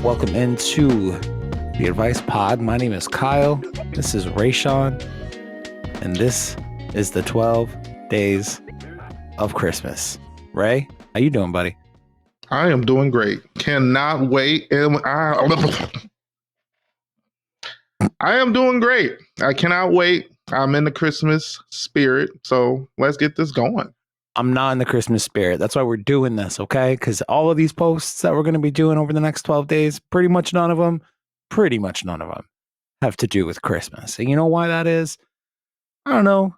Welcome into the Advice Pod. My name is Kyle. This is Raysean. And this is the 12 Days of Christmas. Ray, how you doing, buddy? I am doing great. Cannot wait. I am doing great. I cannot wait. I'm in the Christmas spirit. So let's get this going. I'm not in the Christmas spirit. That's why we're doing this, okay? Because all of these posts that we're going to be doing over the next 12 days, pretty much none of them have to do with Christmas. And you know why that is? I don't know.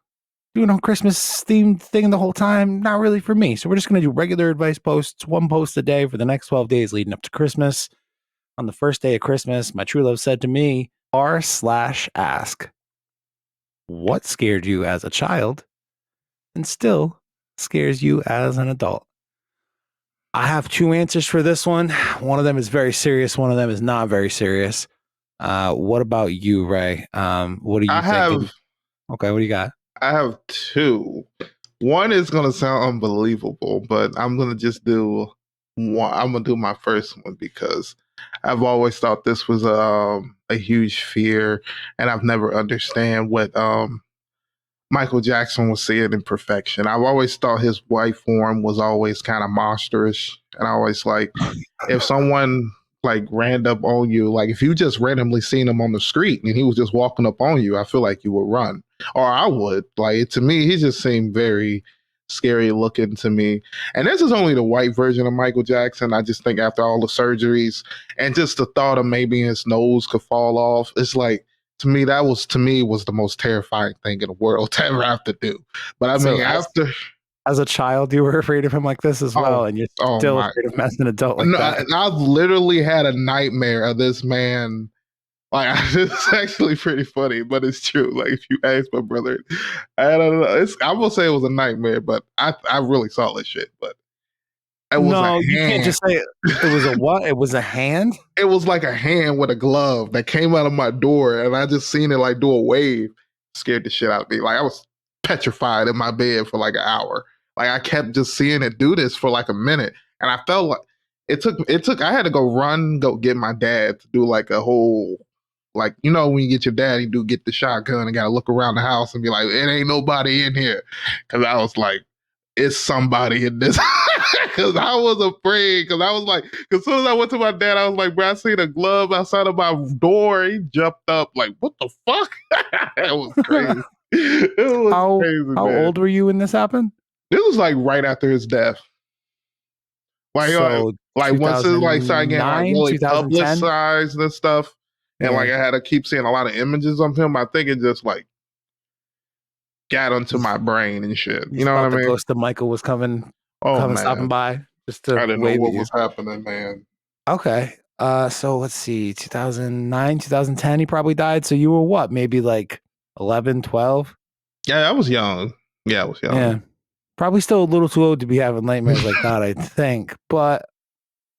Doing a Christmas themed thing the whole time, not really for me. So we're just going to do regular advice posts, one post a day for the next 12 days leading up to Christmas. On the first day of Christmas, my true love said to me, r/ask, what scared you as a child and still scares you as an adult? I have two answers for this one. One of them is very serious. One of them is not very serious. What about you, Ray? What do you think? Okay, what do you got? I have two. One is going to sound unbelievable, but I'm going to just do one. I'm going to do my first one because I've always thought this was a huge fear, and I've never understand what Michael Jackson was seeing in perfection. I've always thought his wife form was always kind of monsterish, and I always like if someone like ran up on you, like if you just randomly seen him on the street and he was just walking up on you, I feel like you would run, or I would. Like to me, he just seemed very scary looking to me. And this is only the white version of Michael Jackson. I just think after all the surgeries and just the thought of maybe his nose could fall off, it's like, to me, was the most terrifying thing in the world to ever have to do. But I mean, as a child, you were afraid of him like this as well, and you're still afraid of him as an adult like that. I've literally had a nightmare of this man. Like, it's actually pretty funny, but it's true. Like, if you ask my brother, I don't know. I will say it was a nightmare, but I really saw this shit. But it was no, you can't just say it was a what? It was a hand? It was like a hand with a glove that came out of my door, and I just seen it like do a wave. Scared the shit out of me. Like I was petrified in my bed for like an hour. Like I kept just seeing it do this for like a minute, and I felt like it took. I had to go get my dad to do like a whole, like, you know, when you get your dad, you get the shotgun and got to look around the house and be like, it ain't nobody in here, because I was like, it's somebody in this. Because I was afraid. Because I was like, as soon as I went to my dad, I was like, bro, I seen a glove outside of my door. He jumped up like, what the fuck? It was crazy. How old were you when this happened? This was like right after his death. Like, so, like once it like started getting like really publicized and stuff, and like I had to keep seeing a lot of images of him, I think it just like got onto my brain and shit. You know what I mean? The ghost of Michael was coming stopping by just to I didn't know what was happening, man. Okay. So let's see, 2009, 2010, he probably died. So you were what? Maybe like 11, 12? Yeah, I was young. Yeah, I was young. Yeah. Probably still a little too old to be having nightmares like that, I think. But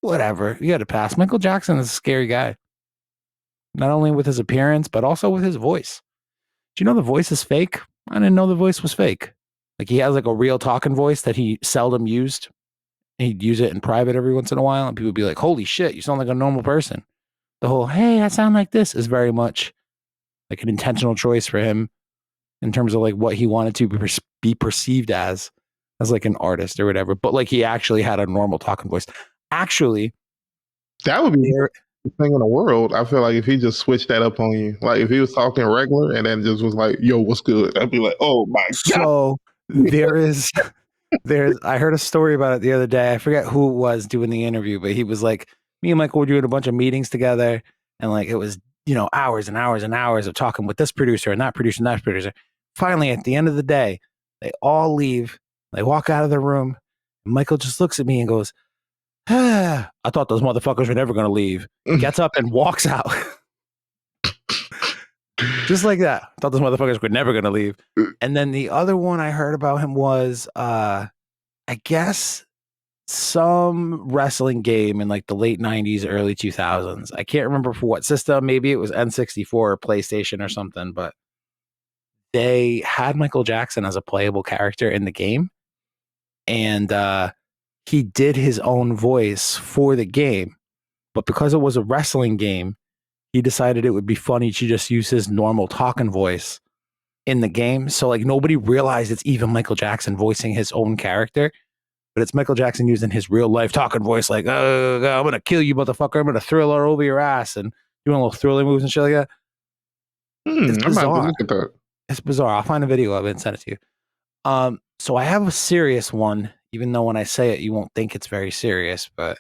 whatever. You got to pass. Michael Jackson is a scary guy. Not only with his appearance, but also with his voice. Do you know the voice is fake? I didn't know the voice was fake. Like he has like a real talking voice that he seldom used. He'd use it in private every once in a while, and people would be like, holy shit, you sound like a normal person. The whole, hey, I sound like this is very much like an intentional choice for him in terms of like what he wanted to be perceived as like an artist or whatever. But like he actually had a normal talking voice. Actually, that would be the thing in the world. I feel like if he just switched that up on you, like if he was talking regular and then just was like, yo, what's good? I'd be like, oh my God. So I heard a story about it the other day. I forget who it was doing the interview, but he was like, me and Michael were doing a bunch of meetings together, and like it was, you know, hours and hours and hours of talking with this producer and that producer and that producer. Finally, at the end of the day, they all leave. They walk out of the room. And Michael just looks at me and goes, I thought those motherfuckers were never going to leave. Gets up and walks out. Just like that. I thought those motherfuckers were never going to leave. And then the other one I heard about him was, I guess, some wrestling game in like the late 90s, early 2000s. I can't remember for what system. Maybe it was N64 or PlayStation or something, but they had Michael Jackson as a playable character in the game. And he did his own voice for the game. But because it was a wrestling game, he decided it would be funny to just use his normal talking voice in the game. So like nobody realized it's even Michael Jackson voicing his own character, but it's Michael Jackson using his real life talking voice, like, I'm gonna kill you, motherfucker. I'm gonna thriller over your ass and doing little thriller moves and shit like that. It's I might have to bizarre. look at that. It's bizarre. I'll find a video of it and send it to you. So I have a serious one, even though when I say it, you won't think it's very serious, but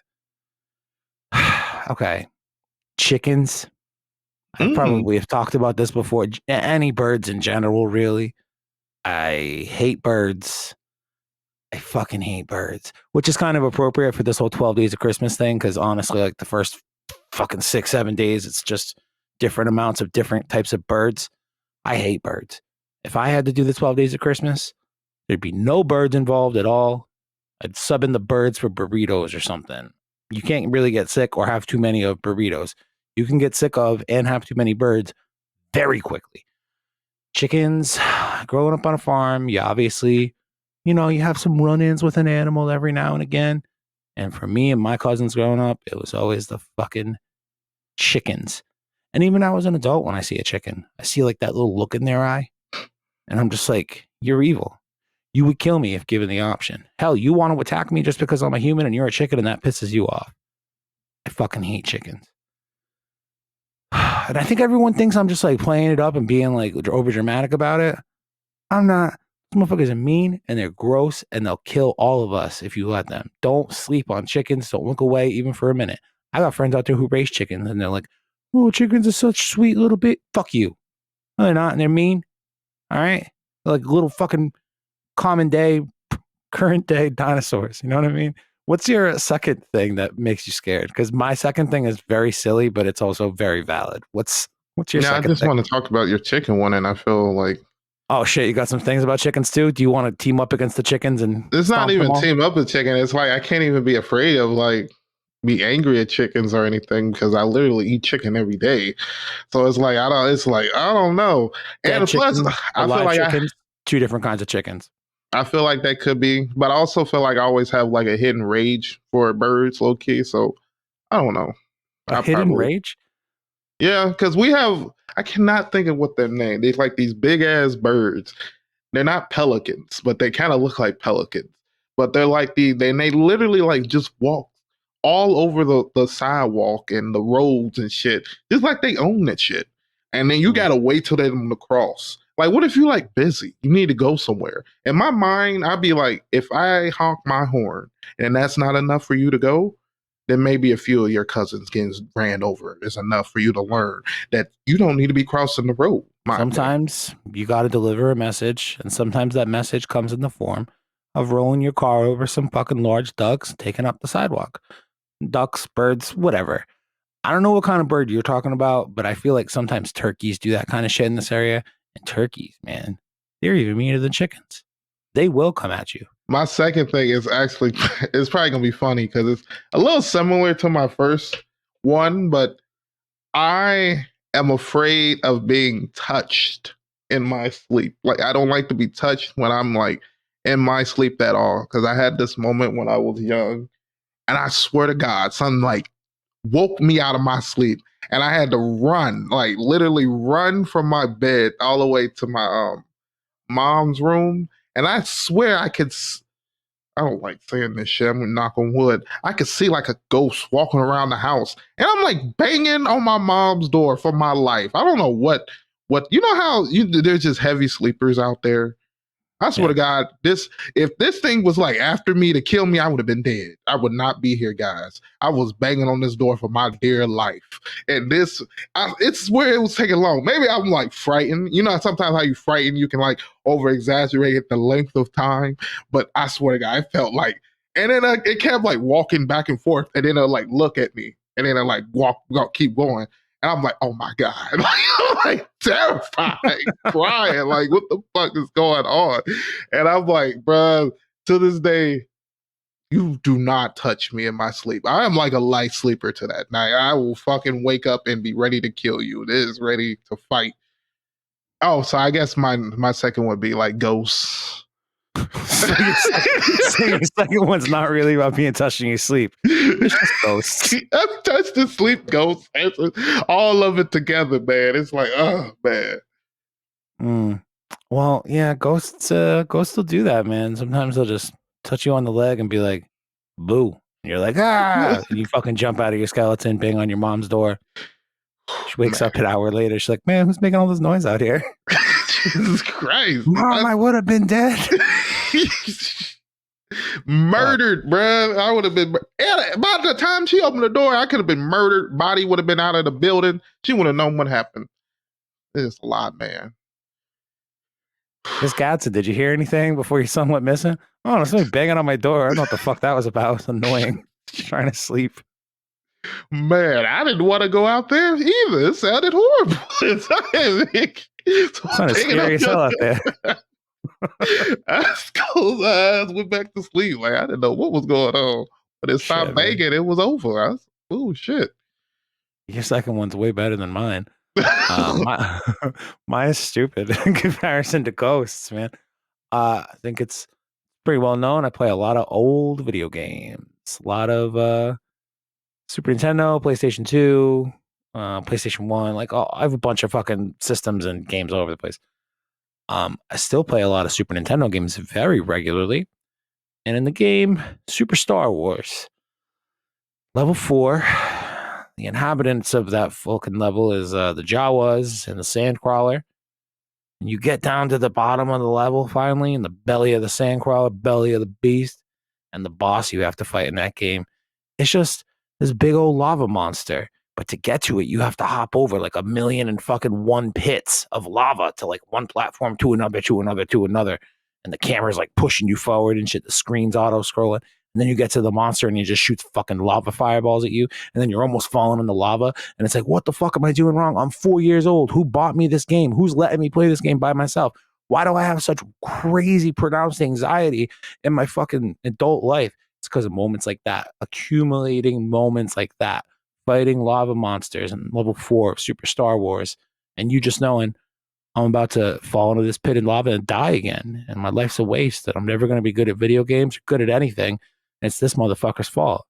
okay. Chickens. I probably have talked about this before. Any birds in general, really. I hate birds. I fucking hate birds, which is kind of appropriate for this whole 12 days of Christmas thing. Cause honestly, like the first fucking 6-7 days, it's just different amounts of different types of birds. I hate birds. If I had to do the 12 days of Christmas, there'd be no birds involved at all. I'd sub in the birds for burritos or something. You can't really get sick or have too many of burritos. You can get sick of and have too many birds very quickly. Chickens, growing up on a farm, you obviously, you have some run-ins with an animal every now and again. And for me and my cousins growing up, it was always the fucking chickens. And even now as an adult, when I see a chicken, I see like that little look in their eye. And I'm just like, you're evil. You would kill me if given the option. Hell, you want to attack me just because I'm a human and you're a chicken and that pisses you off. I fucking hate chickens. And I think everyone thinks I'm just like playing it up and being like over dramatic about it. I'm not. These motherfuckers are mean and they're gross and they'll kill all of us if you let them. Don't sleep on chickens. Don't look away even for a minute. I got friends out there who raise chickens and they're like, oh, chickens are such sweet little bit. Fuck you. No, they're not. And they're mean. All right. They're like little fucking common day, current day dinosaurs. You know what I mean? What's your second thing that makes you scared? Because my second thing is very silly, but it's also very valid. What's your Yeah, I second just thing? want to talk about your chicken one, and I feel like Oh shit, you got some things about chickens too? Do you want to team up against the chickens and it's not stomp them even all? team up with chicken. It's like I can't even be afraid of like be angry at chickens or anything because I literally eat chicken every day. So it's like I don't know. Dead And plus, chickens, I feel alive like chickens, two different kinds of chickens. I feel like that could be, but I also feel like I always have like a hidden rage for birds, low key. So I don't know. A I hidden probably rage? yeah, because we have. I cannot think of what their name. They're like these big ass birds. They're not pelicans, but they kind of look like pelicans. But they're like they literally like just walk all over the sidewalk and the roads and shit, just like they own that shit. And then you gotta wait till them to cross. Like, what if you like busy? You need to go somewhere. In my mind, I'd be like, if I honk my horn and that's not enough for you to go, then maybe a few of your cousins getting ran over is enough for you to learn that you don't need to be crossing the road. Sometimes you got to deliver a message, and sometimes that message comes in the form of rolling your car over some fucking large ducks, taking up the sidewalk. Ducks, birds, whatever. I don't know what kind of bird you're talking about, but I feel like sometimes turkeys do that kind of shit in this area. And turkeys, man, they're even meaner than chickens. They will come at you. My second thing is actually it's probably gonna be funny because it's a little similar to my first one, but I am afraid of being touched in my sleep. Like I don't like to be touched when I'm like in my sleep at all. Because I had this moment when I was young, and I swear to God, something like woke me out of my sleep, and I had to run, like literally run from my bed all the way to my mom's room. And I swear I could I don't like saying this shit. I'm gonna knock on wood. I could see like a ghost walking around the house, and I'm like banging on my mom's door for my life. I don't know what you know how there's just heavy sleepers out there. I swear to God, if this thing was like after me to kill me, I would have been dead. I would not be here, guys. I was banging on this door for my dear life, and it's where it was taking long. Maybe I'm like frightened. You know, sometimes how you frighten, you can like over exaggerate the length of time. But I swear to God, I felt like, and then it kept like walking back and forth, and then it'll like look at me, and then it like keep going. And I'm like, oh my God. I'm like terrified, crying, like, what the fuck is going on? And I'm like, bro, to this day, you do not touch me in my sleep. I am like a light sleeper to that night. I will fucking wake up and be ready to kill you. It is ready to fight. Oh, so I guess my second would be like ghosts. So your second one's not really about being touched in your sleep. It's just ghosts. Touched in sleep, ghosts, all of it together, man. It's like, oh man. Well, yeah, ghosts will do that, man. Sometimes they'll just touch you on the leg and be like, boo. And you're like, ah, and you fucking jump out of your skeleton, bang on your mom's door. She wakes up an hour later. She's like, man, who's making all this noise out here? Jesus Christ. Mom, I would have been dead. Murdered, bruh. I would have been. By the time she opened the door, I could have been murdered. Body would have been out of the building. She would have known what happened. It's a lot, man. Miss Gadsden, did you hear anything before your son went missing? Oh, no, somebody banging on my door. I don't know what the fuck that was about. It's annoying. Just trying to sleep. Man, I didn't want to go out there either. It sounded horrible. It's sounded scary as hell out there. I closed my eyes, went back to sleep. Like, I didn't know what was going on. But it stopped banging. It was over. Oh, shit. Your second one's way better than mine. Mine is stupid in comparison to ghosts, man. I think it's pretty well known. I play a lot of old video games. A lot of Super Nintendo, PlayStation 2, PlayStation 1. Like, I have a bunch of fucking systems and games all over the place. I still play a lot of Super Nintendo games very regularly. And in the game, Super Star Wars, level 4, the inhabitants of that fucking level is the Jawas and the Sandcrawler. And you get down to the bottom of the level finally, in the belly of the Sandcrawler, belly of the beast, and the boss you have to fight in that game. It's just this big old lava monster. But to get to it, you have to hop over like 1,000,001 pits of lava to like one platform to another, to another, to another. And the camera's like pushing you forward and shit. The screen's auto-scrolling. And then you get to the monster and he just shoots fucking lava fireballs at you. And then you're almost falling in the lava. And it's like, what the fuck am I doing wrong? I'm 4 years old. Who bought me this game? Who's letting me play this game by myself? Why do I have such crazy pronounced anxiety in my fucking adult life? It's because of moments like that. Accumulating moments like that. Fighting lava monsters in level 4 of Super Star Wars. And you just knowing I'm about to fall into this pit of lava and die again. And my life's a waste. That I'm never going to be good at video games or good at anything. And it's this motherfucker's fault.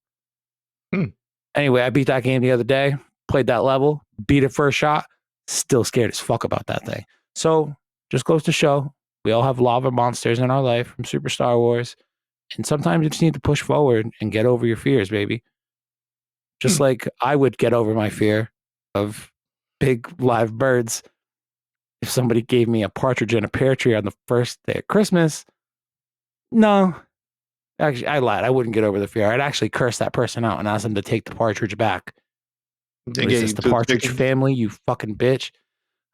Anyway, I beat that game the other day. Played that level. Beat it first shot. Still scared as fuck about that thing. So just goes to show we all have lava monsters in our life from Super Star Wars. And sometimes you just need to push forward and get over your fears, baby. Just like I would get over my fear of big live birds if somebody gave me a partridge in a pear tree on the first day of Christmas. No, actually, I lied. I wouldn't get over the fear. I'd actually curse that person out and ask them to take the partridge back. Is this the partridge family, you fucking bitch?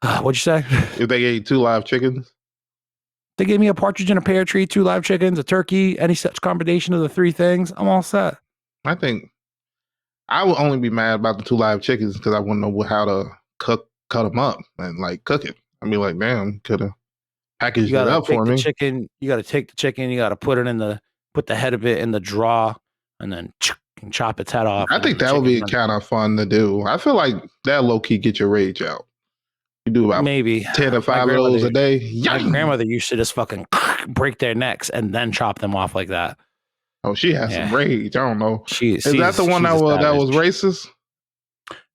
What'd you say? If they gave you 2 live chickens? They gave me a partridge in a pear tree, 2 live chickens, a turkey, any such combination of the 3 things. I'm all set. I think I would only be mad about the 2 live chickens because I wouldn't know how to cut them up and like cook it. I mean, like, damn, could have packaged it up for me. You got to take the chicken. You got to put the head of it in the draw, and then chop its head off. I think that would be kind of fun to do. I feel like that low key get your rage out. You do about maybe 10 or 5 of those a day. My grandmother used to just fucking break their necks and then chop them off like that. Oh, she has some rage. I don't know. Is that the one that was racist?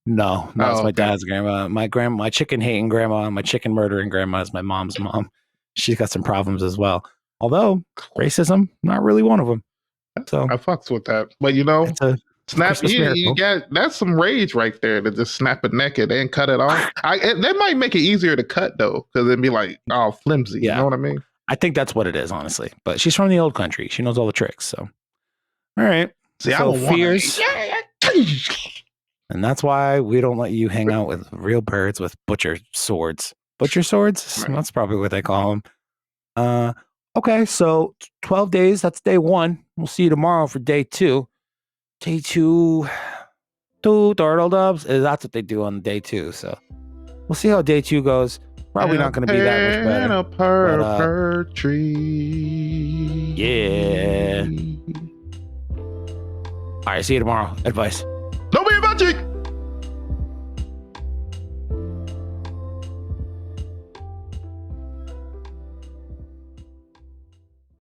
No, it's my dad's grandma. My chicken hating grandma, my chicken murdering grandma is my mom's mom. She's got some problems as well. Although racism, not really one of them. So I fucks with that. But you know, snap. You got that's some rage right there to just snap a neck and then cut it off. That might make it easier to cut though, because it'd be like all flimsy. Yeah. You know what I mean? I think that's what it is, honestly. But she's from the old country. She knows all the tricks. So, all right. See, so fears. And that's why we don't let you hang out with real birds with butcher swords. Butcher swords? Right. That's probably what they call them. Okay, so 12 days. That's day 1. We'll see you tomorrow for day 2. Day 2, 2 turtle doves. That's what they do on day 2. So we'll see how day 2 goes. Probably not going to be that much better. A purple tree. Yeah. All right, see you tomorrow. Advice.